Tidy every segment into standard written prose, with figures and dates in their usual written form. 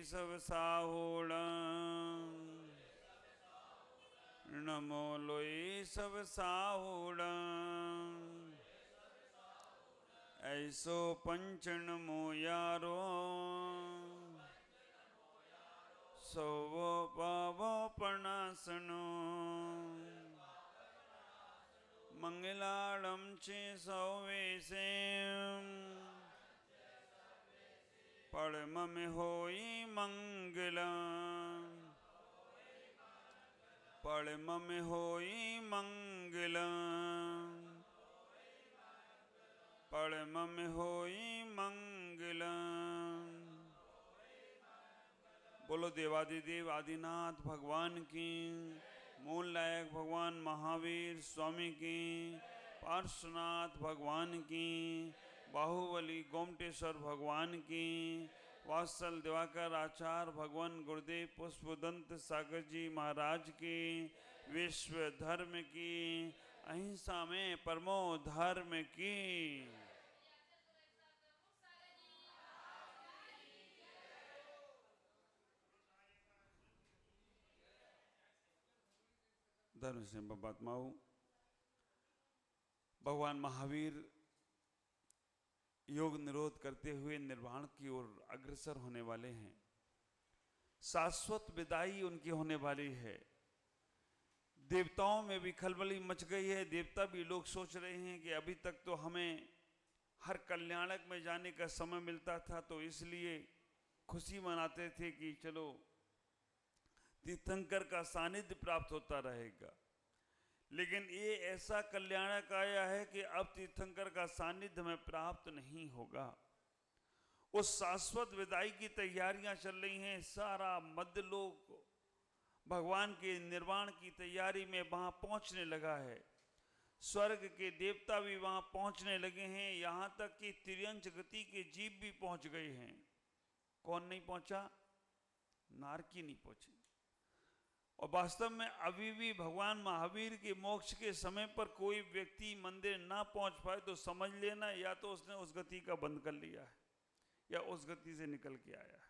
सब साहुड़ नमो लोई सब साहुड़ ऐसो पंचन मोयारो सो पावो पणासनो मंगलाड़म चे सौवेसे पड़म में होई मंगला पड़म में होई मंगला पड़म में होई मंगला। बोलो देवादिदेव आदिनाथ भगवान की, मूल नायक भगवान महावीर स्वामी की, पार्श्वनाथ भगवान की, बाहुबली गोमटेश्वर भगवान की, वात्सल दिवाकर आचार्य भगवान गुरुदेव पुष्पदंत सागर जी महाराज की, विश्व धर्म की, अहिंसा में परमो धर्म की। धर्म से महात्माओं, भगवान महावीर योग निरोध करते हुए निर्वाण की ओर अग्रसर होने वाले हैं। शाश्वत विदाई उनकी होने वाली है। देवताओं में भी खलबली मच गई है। देवता भी लोग सोच रहे हैं कि अभी तक तो हमें हर कल्याणक में जाने का समय मिलता था, तो इसलिए खुशी मनाते थे कि चलो तीर्थंकर का सानिध्य प्राप्त होता रहेगा। लेकिन ये ऐसा कल्याणक आया है कि अब तीर्थंकर का सानिध्य में प्राप्त नहीं होगा। उस शाश्वत विदाई की तैयारियां चल रही हैं। सारा मध्य लोक भगवान के निर्वाण की तैयारी में वहां पहुंचने लगा है। स्वर्ग के देवता भी वहां पहुंचने लगे हैं। यहां तक कि तिर्यंच गति के जीव भी पहुंच गए हैं। कौन नहीं पहुंचा? नारकी नहीं पहुंची। और वास्तव में अभी भी भगवान महावीर के मोक्ष के समय पर कोई व्यक्ति मंदिर ना पहुंच पाए तो समझ लेना या तो उसने उस गति का बंद कर लिया है या उस गति से निकल के आया है।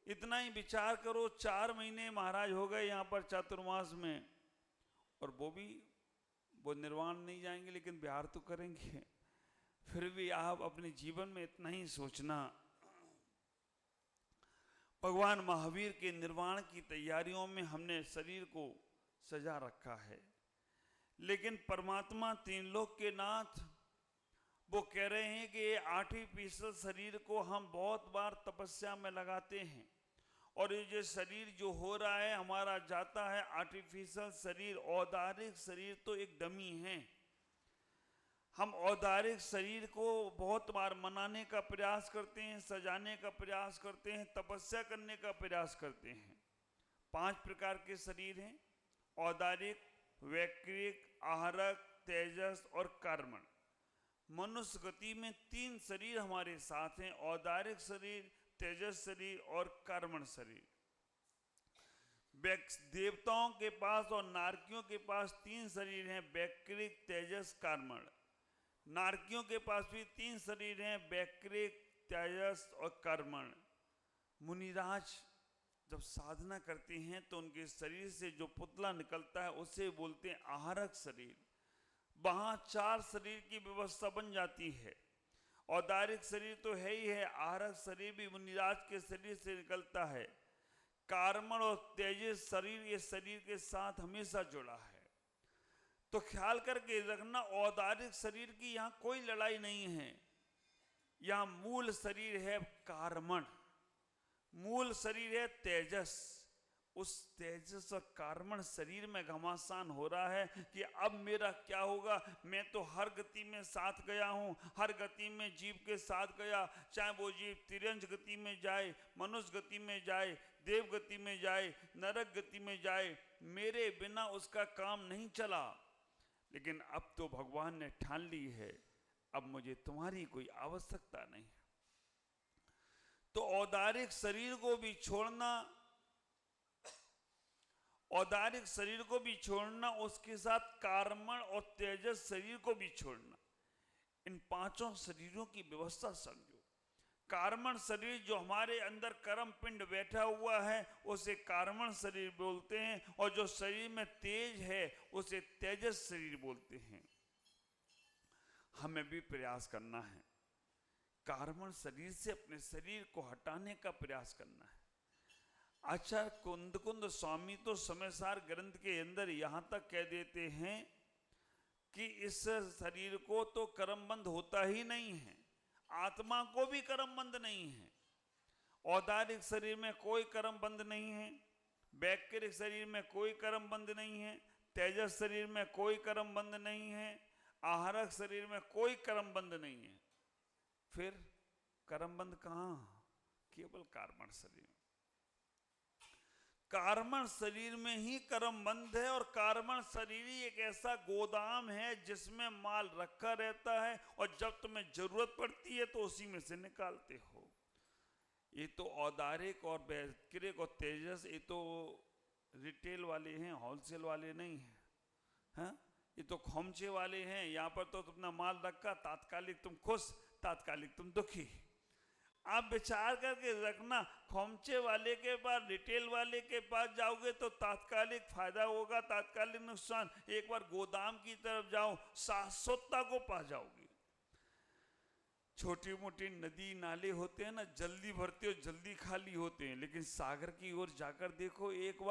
इतना ही विचार करो। 4 महीने महाराज हो गए यहाँ पर चातुर्मास में, और वो निर्वाण नहीं जाएंगे लेकिन विहार तो करेंगे। फिर भी आप अपने जीवन में इतना ही सोचना, भगवान महावीर के निर्वाण की तैयारियों में हमने शरीर को सजा रखा है। लेकिन परमात्मा तीन लोक के नाथ वो कह रहे हैं कि ये आर्टिफिशियल शरीर को हम बहुत बार तपस्या में लगाते हैं, और ये जो शरीर जो हो रहा है हमारा जाता है आर्टिफिशियल शरीर, औदारिक शरीर तो एक डमी है। हम औदारिक शरीर को बहुत बार मनाने का प्रयास करते हैं, सजाने का प्रयास करते हैं, तपस्या करने का प्रयास करते हैं। 5 प्रकार के शरीर हैं: औदारिक, वैक्रिक, आहारक, तेजस और कर्मण। मनुष्य गति में 3 शरीर हमारे साथ हैं: औदारिक शरीर, तेजस शरीर और कर्मण शरीर। देवताओं के पास और नारकियों के पास 3 शरीर हैं: वैक्रिक, तेजस, कर्मण। नारकियों के पास भी 3 शरीर हैं: वैक्रिक, तेजस और कर्मण। मुनिराज जब साधना करते हैं तो उनके शरीर से जो पुतला निकलता है उसे बोलते हैं आहारक शरीर। वहां 4 शरीर की व्यवस्था बन जाती है। औदारिक शरीर तो है ही है, आहारक शरीर भी मुनिराज के शरीर से निकलता है। कर्मण और तेजस शरीर ये शरीर के साथ हमेशा जुड़ा है। तो ख्याल करके रखना, औदारिक शरीर की यहां कोई लड़ाई नहीं है। यहां मूल शरीर है कर्मण, मूल शरीर है तेजस। उस तेजस और कर्मण शरीर में घमासान हो रहा है कि अब मेरा क्या होगा। मैं तो हर गति में साथ गया हूं, हर गति में जीव के साथ गया, चाहे वो जीव तिर्यंच गति में जाए, मनुष्य गति में जाए, देव गति में जाए, नरक गति में जाए, मेरे बिना उसका काम नहीं चला। लेकिन अब तो भगवान ने ठान ली है, अब मुझे तुम्हारी कोई आवश्यकता नहीं है। तो औदारिक शरीर को भी छोड़ना, औदारिक शरीर को भी छोड़ना, उसके साथ कर्मण और तेजस शरीर को भी छोड़ना। इन 5 शरीरों की व्यवस्था समझो। कार्मण शरीर जो हमारे अंदर कर्म पिंड बैठा हुआ है उसे कार्मण शरीर बोलते हैं, और जो शरीर में तेज है उसे तेजस शरीर बोलते हैं। हमें भी प्रयास करना है, कार्मण शरीर से अपने शरीर को हटाने का प्रयास करना है। आचार्य कुंद स्वामी तो समयसार ग्रंथ के अंदर यहां तक कह देते हैं कि इस शरीर को तो कर्मबंध होता ही नहीं है, आत्मा को भी कर्मबंध नहीं है। औदारिक शरीर में कोई कर्मबंध नहीं है, वैक्रिक शरीर में कोई कर्मबंध नहीं है, तेजस शरीर में कोई कर्मबंध नहीं है, आहारक शरीर में कोई कर्मबंध नहीं है। फिर कर्मबंध कहाँ? केवल कार्मण शरीर। कार्मण शरीर में ही कर्मबंध है, और कार्मण शरीर ही एक ऐसा गोदाम है जिसमें माल रखा रहता है, और जब तुम्हें जरूरत पड़ती है तो उसी में से निकालते हो। ये तो औदारिक और वैक्रिक और तेजस, ये तो रिटेल वाले हैं, होलसेल वाले नहीं हैं, हाँ? ये तो खोमचे वाले हैं। यहाँ पर तो अपना माल रखा, तात्कालिक तुम खुश, तात्कालिक तुम दुखी। आप विचार करके रखना, खोमचे वाले के पास, रिटेल वाले के पास जाओगे तो तात्कालिक फायदा होगा, तात्कालिक नुकसान। एक बार गोदाम की तरफ जाओ, शाश्वतता को पा जाओगे। छोटी मोटी नदी नाले होते हैं ना, जल्दी भरते हो जल्दी खाली होते हैं, लेकिन सागर की ओर जाकर देखो, एक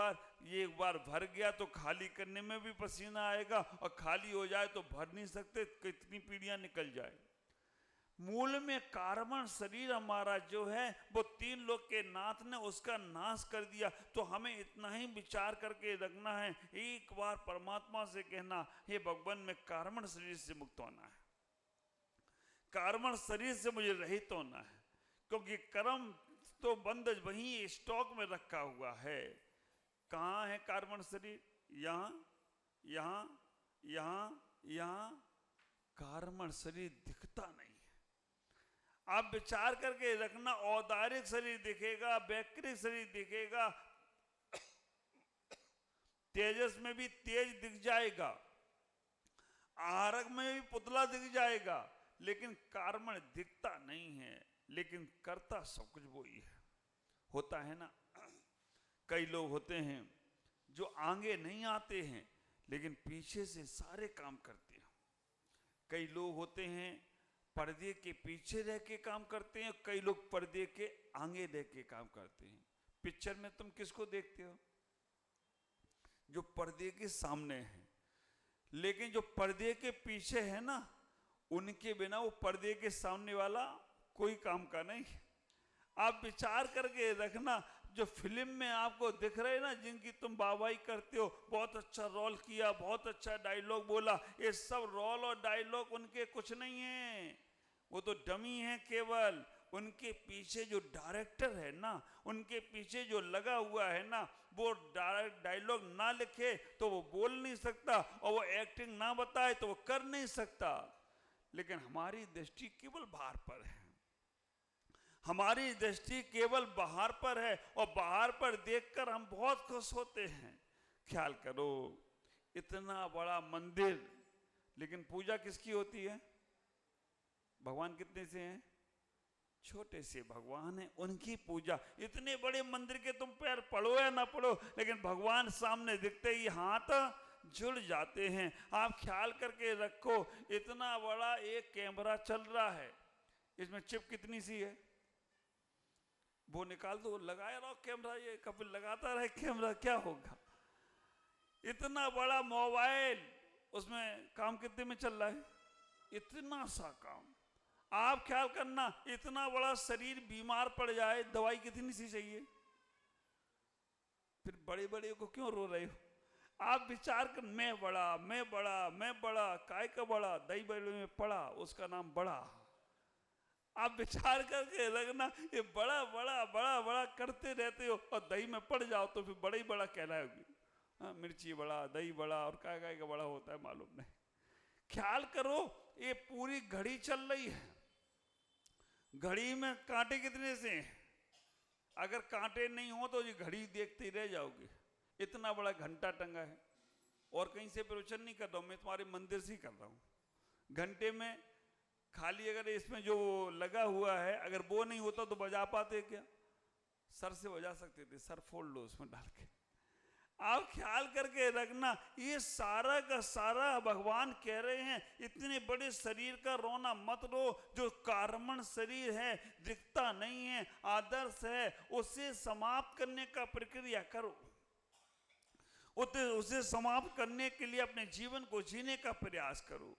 बार भर गया तो खाली करने में भी पसीना आएगा, और खाली हो जाए तो भर नहीं सकते, कितनी पीढ़ियां निकल जाए। मूल में कार्मण शरीर हमारा जो है वो तीन लोक के नाथ ने उसका नाश कर दिया। तो हमें इतना ही विचार करके रखना है, एक बार परमात्मा से कहना, हे भगवान मैं कार्मण शरीर से मुक्त होना है, कार्मण शरीर से मुझे रहित होना है, क्योंकि कर्म तो बंद वहीं स्टॉक में रखा हुआ है। कहाँ है कार्मण शरीर? यहाँ यहाँ यहाँ यहाँ। कार्मण शरीर दिखता नहीं है। आप विचार करके रखना, औदारिक शरीर दिखेगा, वैक्रिक शरीर दिखेगा, तेजस में भी तेज दिख जाएगा, आहारक में भी पुतला दिख जाएगा, लेकिन कार्मण दिखता नहीं है। लेकिन करता सब कुछ वो ही है। होता है ना, कई लोग होते हैं जो आगे नहीं आते हैं लेकिन पीछे से सारे काम करते हैं। कई लोग होते हैं पर्दे के पीछे रह के काम करते हैं, कई लोग पर्दे के आगे रह के काम करते हैं। पिक्चर में तुम किसको देखते हो? जो पर्दे के सामने है। लेकिन जो पर्दे के पीछे है ना, उनके बिना वो पर्दे के सामने वाला कोई काम का नहीं। आप विचार करके रखना, जो फिल्म में आपको दिख रहे ना, जिनकी तुम वाहवाही करते हो, बहुत अच्छा रोल किया, बहुत अच्छा डायलॉग बोला, ये सब रोल और डायलॉग उनके कुछ नहीं है, वो तो डमी है केवल। उनके पीछे जो डायरेक्टर है ना, उनके पीछे जो लगा हुआ है ना, वो डायलॉग ना लिखे तो वो बोल नहीं सकता, और वो एक्टिंग ना बताए तो वो कर नहीं सकता। लेकिन हमारी दृष्टि केवल बाहर पर है, हमारी दृष्टि केवल बाहर पर है, और बाहर पर देखकर हम बहुत खुश होते हैं। ख्याल करो, इतना बड़ा मंदिर, लेकिन पूजा किसकी होती है? भगवान कितने से हैं? छोटे से भगवान है, उनकी पूजा। इतने बड़े मंदिर के तुम पैर पड़ो या ना पड़ो, लेकिन भगवान सामने दिखते ही हाथ जुड़ जाते हैं। आप ख्याल करके रखो, इतना बड़ा एक कैमरा चल रहा है, इसमें चिप कितनी सी है? वो निकाल दो, लगाया रहो कैमरा, ये कभी लगाता रहे कैमरा, क्या होगा? इतना बड़ा मोबाइल, उसमें काम कितने में चल रहा है? इतना सा काम। आप ख्याल करना, इतना बड़ा शरीर बीमार पड़ जाए, दवाई कितनी सी चाहिए? फिर बड़े बड़े को क्यों रो रहे हो? आप विचार कर, मैं बड़ा, मैं बड़ा, मैं बड़ा, काय का बड़ा? दही बड़े में पड़ा, उसका नाम बड़ा। आप विचार करके रखना, ये बड़ा बड़ा बड़ा बड़ा करते रहते हो, और दही में पड़ जाओ तो फिर बड़ा ही बड़ा कहलाओगे। हाँ, मिर्ची बड़ा, दही बड़ा, और काय काय का बड़ा होता है मालूम नहीं। ख्याल करो, ये पूरी घड़ी चल रही है, घड़ी में कांटे कितने से हैं? अगर कांटे नहीं हो तो ये घड़ी देखते ही रह जाओगे। इतना बड़ा घंटा टंगा है, और कहीं से प्रवचन नहीं कर रहा हूं मैं, तुम्हारे मंदिर से ही कर रहा हूं। घंटे में खाली अगर इसमें जो लगा हुआ है अगर वो नहीं होता तो बजा पाते क्या? सर से बजा सकते थे, सर फोड़ लो उसमें डाल के। आप ख्याल करके रखना, ये सारा का सारा भगवान कह रहे हैं इतने बड़े शरीर का रोना मत रो, जो कार्बन शरीर है, दिखता नहीं है, आदर्श है, उसे समाप्त करने का प्रक्रिया करो। उसे समाप्त करने के लिए अपने जीवन को जीने का प्रयास करो।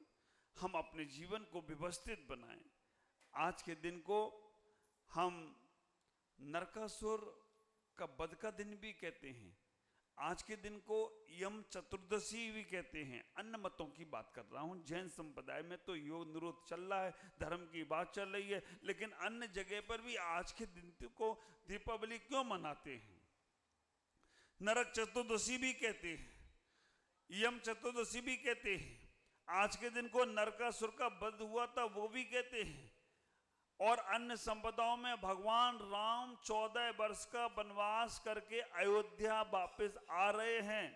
हम अपने जीवन को व्यवस्थित बनाएं। आज के दिन को हम नरकासुर का वध का दिन भी कहते हैं। आज के दिन को यम चतुर्दशी भी कहते हैं। अन्य मतों की बात कर रहा हूं। जैन संप्रदाय में तो योग निरोध चल रहा है, धर्म की बात चल रही है, लेकिन अन्य जगह पर भी आज के दिन को दीपावली क्यों मनाते हैं? नरक चतुर्दशी भी कहते हैं, यम चतुर्दशी भी कहते हैं। आज के दिन को नरकासुर का वध हुआ था वो भी कहते हैं। और अन्य संप्रदायों में भगवान राम 14 वर्ष का वनवास करके अयोध्या वापस आ रहे हैं,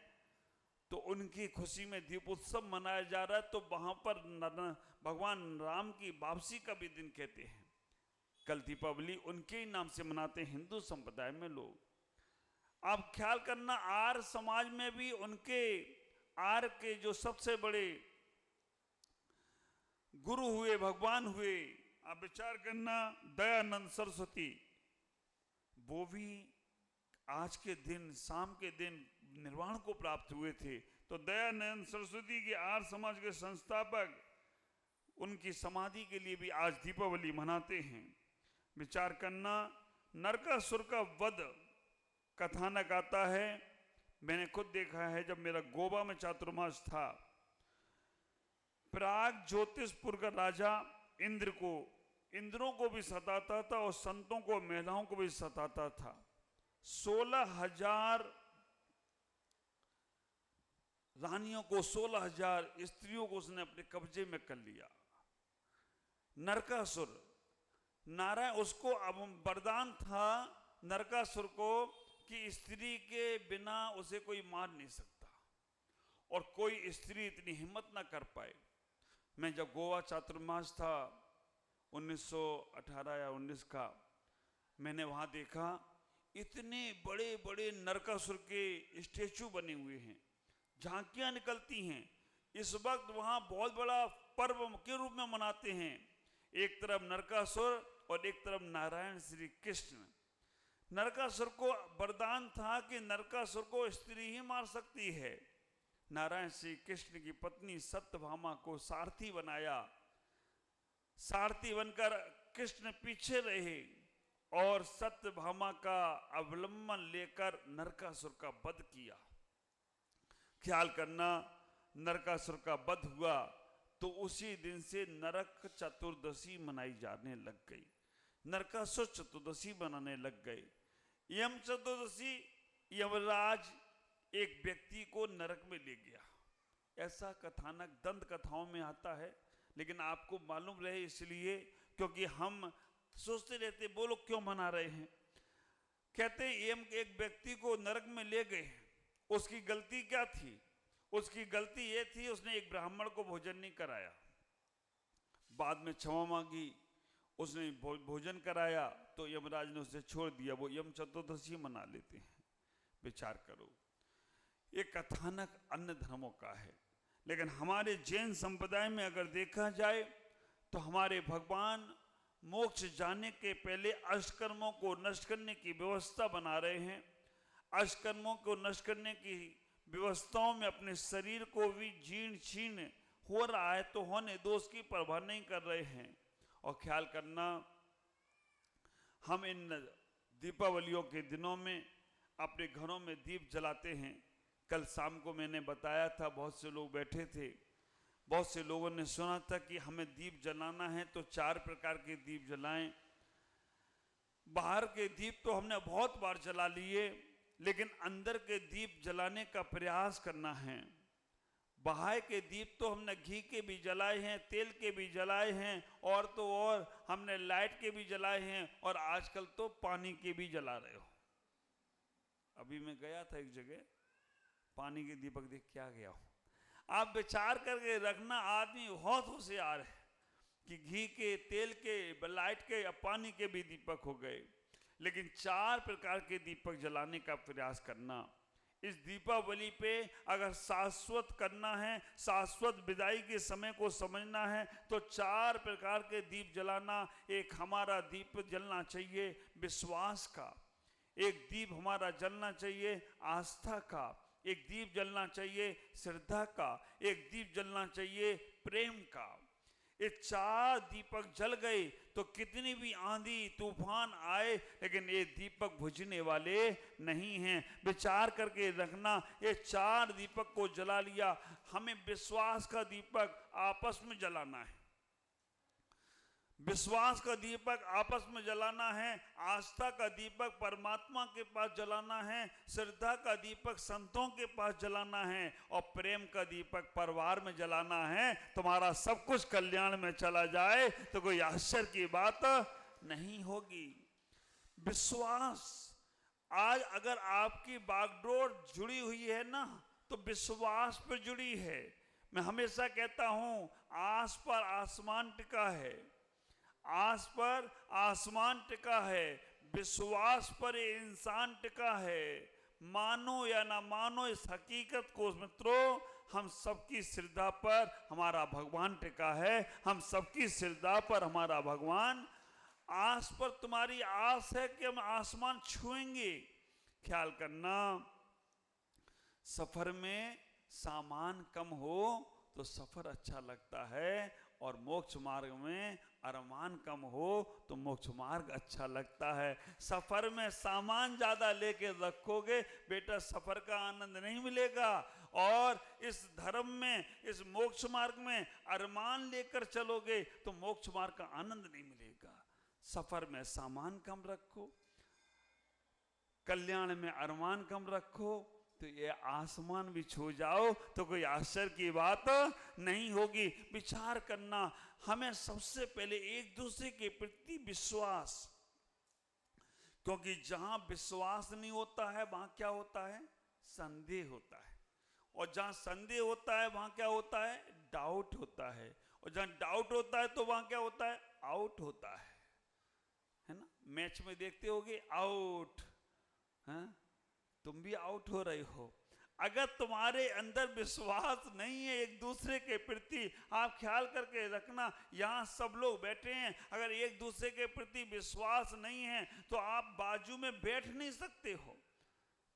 तो उनकी खुशी में दीप उत्सव मनाया जा रहा है, तो वहां पर भगवान राम की वापसी का भी दिन कहते हैं। कल दीपावली उनके ही नाम से मनाते हैं हिंदू संप्रदाय में लोग। आप ख्याल करना, आर्य समाज में भी उनके आर्य के जो सबसे बड़े गुरु हुए, भगवान हुए, आप विचार करना, दयानंद सरस्वती, वो भी आज के दिन, शाम के दिन निर्वाण को प्राप्त हुए थे। तो दयानंद सरस्वती के आर्य समाज के संस्थापक, उनकी समाधि के लिए भी आज दीपावली मनाते हैं। विचार करना, नरकासुर का वध कथानक आता है। मैंने खुद देखा है, जब मेरा गोवा में चातुर्मास था, प्राग ज्योतिषपुर का राजा इंद्रों को भी सताता था और संतों को, महिलाओं को भी सताता था। 16,000 रानियों को, 16,000 स्त्रियों को उसने अपने कब्जे में कर लिया। नरकासुर, नारायण, उसको अब वरदान था नरकासुर को कि स्त्री के बिना उसे कोई मार नहीं सकता, और कोई स्त्री इतनी हिम्मत ना कर पाए। मैं जब गोवा चातुर्मास था 1918 या 19 का, मैंने वहाँ देखा इतने बड़े बड़े नरकासुर के स्टेचू बने हुए हैं, झांकियाँ निकलती हैं। इस वक्त वहाँ बहुत बड़ा पर्व के रूप में मनाते हैं। एक तरफ नरकासुर और एक तरफ नारायण श्री कृष्ण। नरकासुर को वरदान था कि नरकासुर को स्त्री ही मार सकती है। नारायण श्री कृष्ण की पत्नी सत्यभामा को सारथी बनाया। सारथी बनकर कृष्ण पीछे रहे और सत्यभामा का अवलंबन लेकर नरकासुर का वध किया। ख्याल करना, नरकासुर का वध हुआ तो उसी दिन से नरक चतुर्दशी मनाई जाने लग गई, नरकासुर चतुर्दशी मनाने लग गए। यम चतुर्दशी, यमराज एक व्यक्ति को नरक में ले गया, ऐसा कथानक दंत कथाओं में आता है। लेकिन आपको मालूम रहे इसलिए, क्योंकि हम सोचते रहते वो लोग क्यों मना रहे हैं। कहते यम एक व्यक्ति को नरक में ले गए। उसकी गलती क्या थी? उसकी गलती ये थी, उसने एक ब्राह्मण को भोजन नहीं कराया। बाद में क्षमा मांगी, उसने भोजन कराया तो यमराज ने उसे छोड़ दिया। वो यम चतुर्दशी मना लेते हैं। विचार करो, ये कथानक अन्य धर्मों का है, लेकिन हमारे जैन संप्रदाय में अगर देखा जाए तो हमारे भगवान मोक्ष जाने के पहले अष्टकर्मों को नष्ट करने की व्यवस्था बना रहे हैं। अष्टकर्मों को नष्ट करने की व्यवस्थाओं में अपने शरीर को भी जीर्ण शीर्ण हो रहा है तो होने दो, उसकी परवाह नहीं कर रहे हैं। और ख्याल करना, हम इन दीपावलियों के दिनों में अपने घरों में दीप जलाते हैं। कल शाम को मैंने बताया था, बहुत से लोग बैठे थे, बहुत से लोगों ने सुना था कि हमें दीप जलाना है तो 4 प्रकार के दीप जलाएं। बाहर के दीप तो हमने बहुत बार जला लिए, लेकिन अंदर के दीप जलाने का प्रयास करना है। बाहर के दीप तो हमने घी के भी जलाए हैं, तेल के भी जलाए हैं, और तो और हमने लाइट के भी जलाए हैं, और आजकल तो पानी के भी जला रहे हो। अभी मैं गया था एक जगह, पानी के दीपक देख के आ गया हूं। आप विचार करके रखना, आदमी बहुत होशियार है। कि घी के, तेल के, लाइट के या पानी के भी दीपक हो गए, लेकिन 4 प्रकार के दीपक जलाने का प्रयास करना। इस दीपावली पे अगर शाश्वत करना है, शाश्वत विदाई के समय को समझना है, तो 4 प्रकार के दीप जलाना। एक हमारा दीप जलना चाहिए विश्वास का, एक दीप हमारा जलना चाहिए आस्था का, एक दीप जलना चाहिए श्रद्धा का, एक दीप जलना चाहिए प्रेम का। ये 4 दीपक जल गए तो कितनी भी आंधी तूफान आए, लेकिन ये दीपक बुझने वाले नहीं हैं। विचार करके रखना, ये 4 दीपक को जला लिया, हमें विश्वास का दीपक आपस में जलाना है, विश्वास का दीपक आपस में जलाना है, आस्था का दीपक परमात्मा के पास जलाना है, श्रद्धा का दीपक संतों के पास जलाना है, और प्रेम का दीपक परिवार में जलाना है। तुम्हारा सब कुछ कल्याण में चला जाए तो कोई आश्चर्य की बात नहीं होगी। विश्वास, आज अगर आपकी बागडोर जुड़ी हुई है ना, तो विश्वास पर जुड़ी है। मैं हमेशा कहता हूं, आस पर आसमान टिका है, आस पर आसमान टिका है, विश्वास पर इंसान टिका है। मानो या ना मानो इस हकीकत को मित्रों, हम सबकी श्रद्धा पर हमारा भगवान टिका है, हम सबकी श्रद्धा पर हमारा भगवान। आस पर तुम्हारी आस है कि हम आसमान छुएंगे। ख्याल करना, सफर में सामान कम हो तो सफर अच्छा लगता है, और मोक्ष मार्ग में अरमान कम हो तो मोक्ष मार्ग अच्छा लगता है। सफर में सामान ज्यादा लेके रखोगे बेटा, सफर का आनंद नहीं मिलेगा, और इस धर्म में, इस मोक्ष मार्ग में अरमान लेकर चलोगे तो मोक्ष मार्ग का आनंद नहीं मिलेगा। सफर में सामान कम रखो, कल्याण में अरमान कम रखो, तो ये आसमान भी छू जाओ तो कोई आश्चर्य की बात नहीं होगी। विचार करना, हमें सबसे पहले एक दूसरे के प्रति विश्वास, क्योंकि जहां विश्वास नहीं होता है वहां क्या होता है? संदेह होता है, और जहां संदेह होता है वहां क्या होता है? डाउट होता है, और जहां डाउट होता है तो वहां क्या होता है? आउट होता है ना। मैच में देखते होगे आउट, हाँ, तुम भी आउट हो रहे हो। अगर तुम्हारे अंदर विश्वास नहीं है एक दूसरे के प्रति, आप ख्याल करके रखना, यहाँ सब लोग बैठे हैं, अगर एक दूसरे के प्रति विश्वास नहीं है तो आप बाजू में बैठ नहीं सकते हो।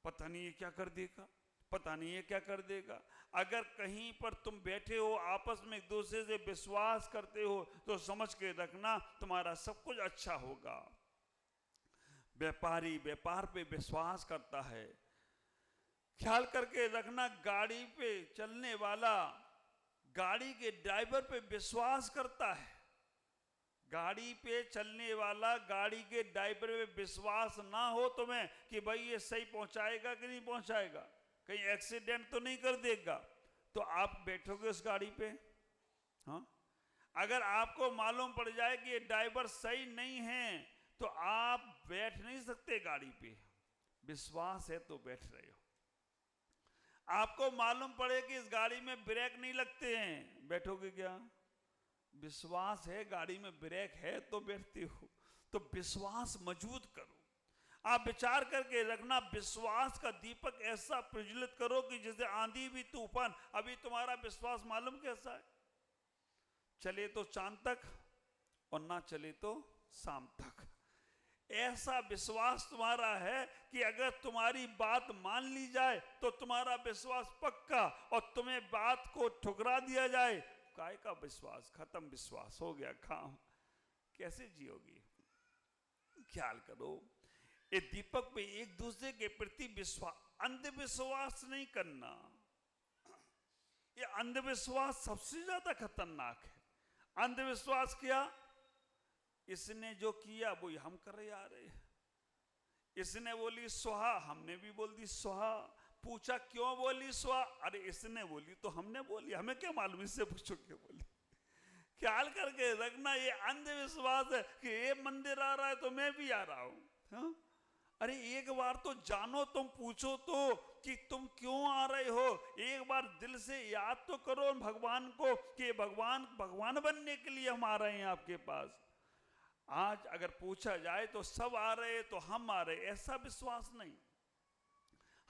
पता नहीं ये क्या कर देगा, पता नहीं ये क्या कर देगा। अगर कहीं पर तुम बैठे हो, आपस में एक दूसरे से विश्वास करते हो, तो समझ के रखना तुम्हारा सब कुछ अच्छा होगा। व्यापारी व्यापार पे विश्वास करता है। ख्याल करके रखना, गाड़ी पे चलने वाला गाड़ी के ड्राइवर पे विश्वास करता है। गाड़ी पे चलने वाला गाड़ी के ड्राइवर पे विश्वास ना हो तुम्हें कि भाई ये सही पहुंचाएगा कि नहीं पहुंचाएगा, कहीं एक्सीडेंट तो नहीं कर देगा, तो आप बैठोगे उस गाड़ी पे? हाँ, अगर आपको मालूम पड़ जाए कि ये ड्राइवर सही नहीं है तो आप बैठ नहीं सकते गाड़ी पे। विश्वास है तो बैठ रहे हो। आपको मालूम पड़े कि इस गाड़ी में ब्रेक नहीं लगते हैं, बैठोगे क्या? विश्वास है गाड़ी में ब्रेक है तो बैठते हो। तो विश्वास मजबूत करो। आप विचार करके रखना, विश्वास का दीपक ऐसा प्रज्वलित करो कि जैसे आंधी भी तूफान। अभी तुम्हारा विश्वास मालूम कैसा है? चले तो चांद तक और ना चले तो शाम तक। ऐसा विश्वास तुम्हारा है कि अगर तुम्हारी बात मान ली जाए तो तुम्हारा विश्वास पक्का, और तुम्हें बात को ठुकरा दिया जाए, काय का विश्वास? खत्म, विश्वास हो गया काम। कैसे जियोगी? ख्याल करो, ये दीपक पे एक दूसरे के प्रति विश्वास, अंधविश्वास नहीं करना। ये अंधविश्वास सबसे ज्यादा खतरनाक है। अंधविश्वास क्या? इसने जो किया वही हम कर रहे आ रहे हैं। इसने बोली स्वाहा, हमने भी बोल दी स्वाहा। पूछा क्यों बोली स्वाहा? अरे इसने बोली तो हमने बोली, हमें क्या मालूम, इससे पूछो क्यों बोली। ख्याल करके रखना, ये अंधविश्वास है कि ये मंदिर आ रहा है तो मैं भी आ रहा हूं। हाँ? अरे एक बार तो जानो, तुम पूछो तो कि तुम क्यों आ रहे हो। एक बार दिल से याद तो करो भगवान को कि भगवान भगवान बनने के लिए हम आ रहे हैं आपके पास। आज अगर पूछा जाए तो सब आ रहे तो हम आ रहे, ऐसा विश्वास नहीं।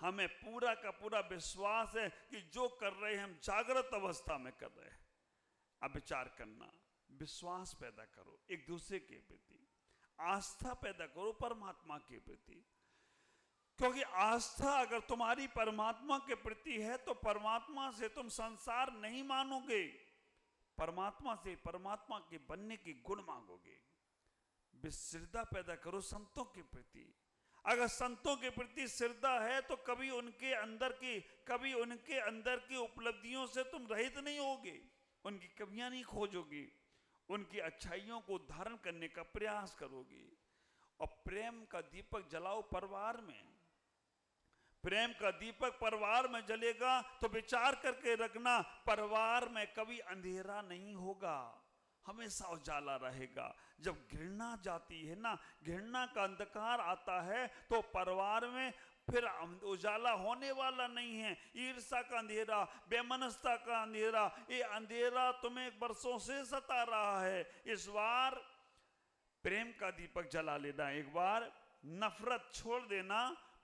हमें पूरा का पूरा विश्वास है कि जो कर रहे हैं हम जागृत अवस्था में कर रहे हैं। अब विचार करना, विश्वास पैदा करो एक दूसरे के प्रति, आस्था पैदा करो परमात्मा के प्रति। क्योंकि आस्था अगर तुम्हारी परमात्मा के प्रति है तो परमात्मा से तुम संसार नहीं मानोगे, परमात्मा से परमात्मा के बनने की गुण मांगोगे। श्रद्धा पैदा करो संतों के प्रति। अगर संतों के प्रति श्रद्धा है तो कभी उनके अंदर की उपलब्धियों से तुम रहित नहीं होगे, उनकी कमियां नहीं खोजोगे, उनकी अच्छाइयों को धारण करने का प्रयास करोगे। और प्रेम का दीपक जलाओ परिवार में। प्रेम का दीपक परिवार में जलेगा तो विचार करके रखना, परिवार में कभी अंधेरा नहीं होगा, हमेशा उजाला रहेगा। जब घृणा जाती है ना, घृणा का अंधकार आता है तो परिवार में फिर उजाला होने वाला नहीं है। ईर्ष्या का अंधेरा, बेमनस्ता का अंधेरा, ये अंधेरा तुम्हें वर्षों से सता रहा है। इस बार प्रेम का दीपक जला लेना, एक बार नफरत छोड़ देना,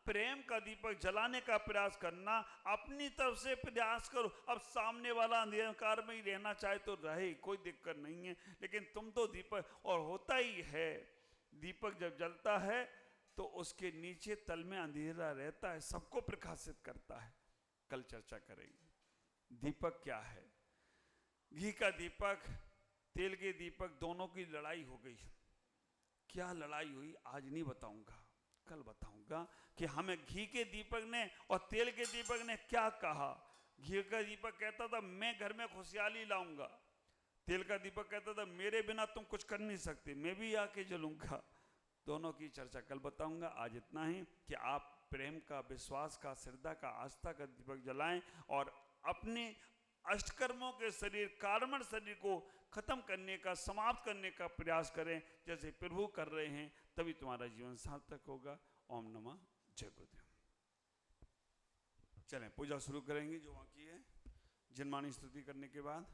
प्रेम का दीपक जलाने का प्रयास करना, अपनी तरफ से प्रयास करो। अब सामने वाला अंधकार में ही रहना चाहे तो रहे, कोई दिक्कत नहीं है, लेकिन तुम तो दीपक, और होता ही है दीपक जब जलता है तो उसके नीचे तल में अंधेरा रहता है, सबको प्रकाशित करता है। कल चर्चा करेंगे दीपक क्या है। घी का दीपक, तेल के दीपक, दोनों की लड़ाई हो गई। क्या लड़ाई हुई आज नहीं बताऊंगा, कल बताऊंगा कि हमें घी के दीपक ने और तेल के दीपक ने क्या कहा। घी का दीपक कहता था मैं घर में खुशहाली लाऊंगा, तेल का दीपक कहता था मेरे बिना तुम कुछ कर नहीं सकते, मैं भी आके जलूंगा। दोनों की चर्चा कल बताऊंगा। आज इतना ही कि आप प्रेम का, विश्वास का, श्रद्धा का, आस्था का दीपक जलाएं और अपने अष्टकर्मों के शरीर, कार्मण शरीर को खत्म करने का, समाप्त करने का प्रयास करें जैसे प्रभु कर रहे हैं, तभी तुम्हारा जीवन सार्थक होगा। ओम नमः जय गुरुदेव। चलें पूजा शुरू करेंगे जो वहाँ की है, जिनमानी स्तुति करने के बाद।